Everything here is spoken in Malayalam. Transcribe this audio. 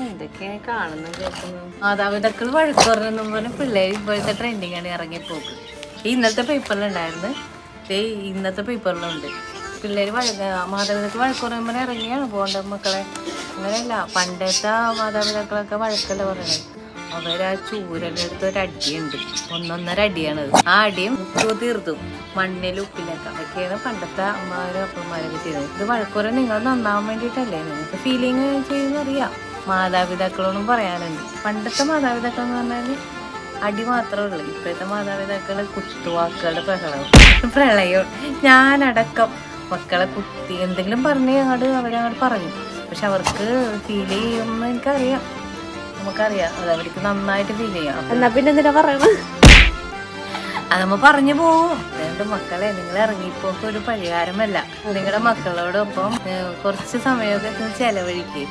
എന്തൊക്കെയാണ് കാണുന്നു കേൾക്കുന്നു. മാതാപിതാക്കൾ വഴക്ക് പറഞ്ഞെന്നും പറഞ്ഞ പിള്ളേർ ഇപ്പോഴത്തെ ട്രെൻഡിങ് ആണ് ഇറങ്ങിപ്പോക്ക്. ഇന്നത്തെ പേപ്പറിലുണ്ടായിരുന്നു, ഇന്നത്തെ പേപ്പറിലുണ്ട്. പിള്ളേർ മാതാപിതാക്കൾ വഴക്ക് പറയുമ്പോൾ ഇറങ്ങിയാണ് പോകേണ്ട മക്കളെ. അങ്ങനെയല്ല, പണ്ടത്തെ മാതാപിതാക്കളൊക്കെ വഴക്കല്ല പറയണത്. അവരാ ചൂരൻ്റെ അടുത്ത് ഒരു അടിയുണ്ട്, 1.5 അടിയാണത്. ആ അടിയും ഉപ്പ് തീർത്തും മണ്ണിൽ ഉപ്പിലൊക്കെ. അതൊക്കെയാണ് പണ്ടത്തെ അമ്മമാരും അപ്പന്മാരൊക്കെ ചെയ്തത്. ഇത് വഴക്കുറ നിങ്ങൾ നന്നാവാൻ വേണ്ടിയിട്ടല്ലേ, നിങ്ങൾക്ക് ഫീലിങ് ചെയ്യുന്നറിയാം. മാതാപിതാക്കളോടും പറയാനുണ്ട്. പണ്ടത്തെ മാതാപിതാക്കൾ എന്ന് പറഞ്ഞാൽ അടി മാത്രമേ ഉള്ളൂ. ഇപ്പോഴത്തെ മാതാപിതാക്കൾ കുത്തുവാക്കുകളുടെ പ്രളയം. ഞാനടക്കം മക്കളെ കുത്തി എന്തെങ്കിലും പറഞ്ഞ് അവരങ്ങോട്ട് പറഞ്ഞു. പക്ഷെ അവർക്ക് ഫീൽ ചെയ്യുമെന്ന് എനിക്കറിയാം, നമുക്കറിയാം. അത് അവർക്ക് നന്നായിട്ട് ഫീൽ ചെയ്യാം. എന്നാ പിന്നെ എന്തിനാ പറയണത്? അത് നമ്മ പറഞ്ഞു പോവും. അതുകൊണ്ട് മക്കളെ, നിങ്ങൾ ഇറങ്ങിപ്പോക്ക് ഒരു പരിഹാരമല്ല. നിങ്ങളുടെ മക്കളോടൊപ്പം കുറച്ച് സമയമൊക്കെ ചെലവഴിക്കുക.